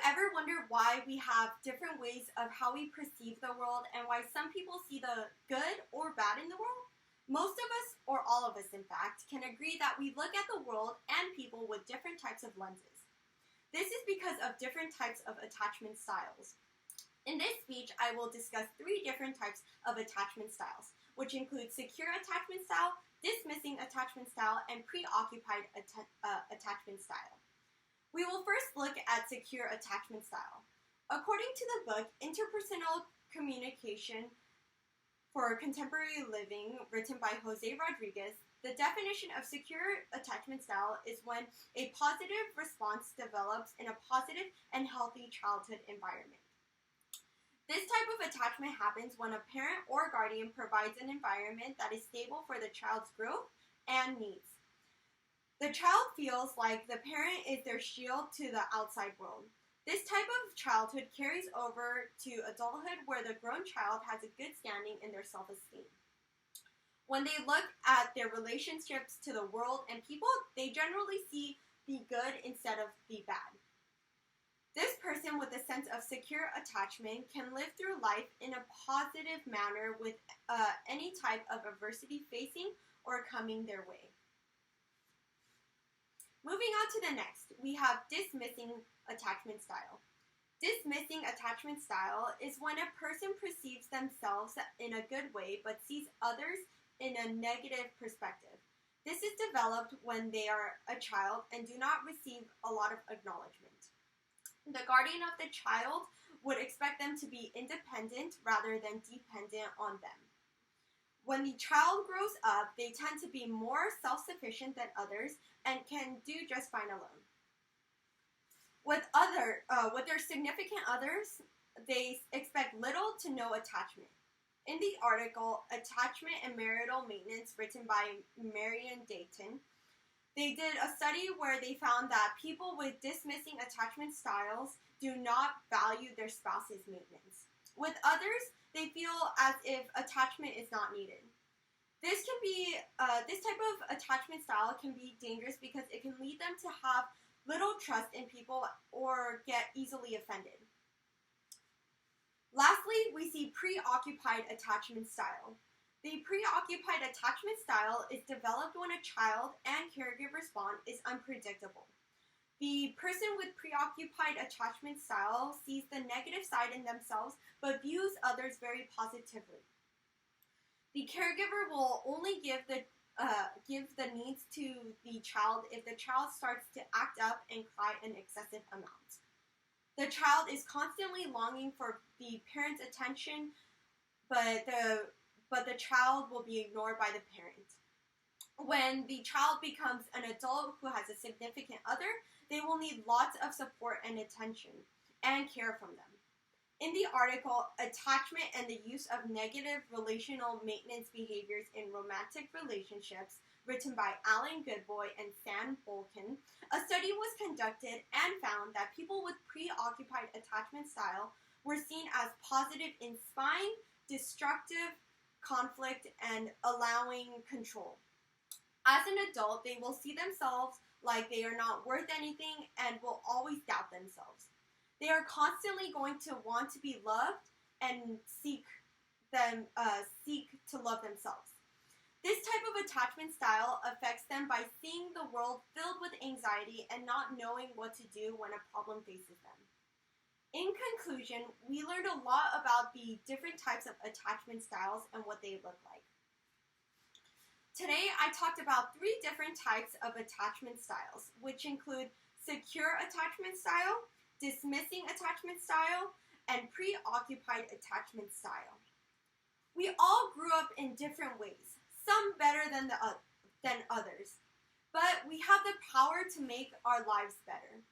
ever wondered why we have different ways of how we perceive the world and why some people see the good or bad in the world? Most of us, or all of us in fact, can agree that we look at the world and people with different types of lenses. This is because of different types of attachment styles. In this speech, I will discuss 3 different types of attachment styles, which include secure attachment style, dismissing attachment style, and preoccupied attachment style. We will first look at secure attachment style. According to the book Interpersonal Communication for Contemporary Living, written by Jose Rodriguez, the definition of secure attachment style is when a positive response develops in a positive and healthy childhood environment. This type of attachment happens when a parent or guardian provides an environment that is stable for the child's growth and needs. The child feels like the parent is their shield to the outside world. This type of childhood carries over to adulthood where the grown child has a good standing in their self-esteem. When they look at their relationships to the world and people, they generally see the good instead of the bad. This person with a sense of secure attachment can live through life in a positive manner with any type of adversity facing or coming their way. Moving on to the next, we have dismissing attachment style. Dismissing attachment style is when a person perceives themselves in a good way but sees others in a negative perspective. This is developed when they are a child and do not receive a lot of acknowledgement. The guardian of the child would expect them to be independent rather than dependent on them. When the child grows up, they tend to be more self-sufficient than others and can do just fine alone. With their significant others, they expect little to no attachment. In the article, Attachment and Marital Maintenance, written by Marion Dayton, they did a study where they found that people with dismissing attachment styles do not value their spouse's maintenance. With others, they feel as if attachment is not needed. This type of attachment style can be dangerous because it can lead them to have little trust in people or get easily offended. Lastly, we see preoccupied attachment style. The preoccupied attachment style is developed when a child and caregiver response is unpredictable. The person with preoccupied attachment style sees the negative side in themselves but views others very positively. The caregiver will only give the needs to the child if the child starts to act up and cry an excessive amount. The child is constantly longing for the parent's attention, but the child will be ignored by the parent. When the child becomes an adult who has a significant other, they will need lots of support and attention and care from them. In the article, Attachment and the Use of Negative Relational Maintenance Behaviors in Romantic Relationships, written by Alan Goodboy and Sam Bolkin, a study was conducted and found that people with preoccupied attachment style were seen as positive in spying, destructive, conflict, and allowing control. As an adult, they will see themselves like they are not worth anything and will always doubt themselves. They are constantly going to want to be loved and seek to love themselves. This type of attachment style affects them by seeing the world filled with anxiety and not knowing what to do when a problem faces them. In conclusion, we learned a lot about the different types of attachment styles and what they look like. Today, I talked about 3 different types of attachment styles, which include secure attachment style, dismissing attachment style, and preoccupied attachment style. We all grew up in different ways, some better than others, but we have the power to make our lives better.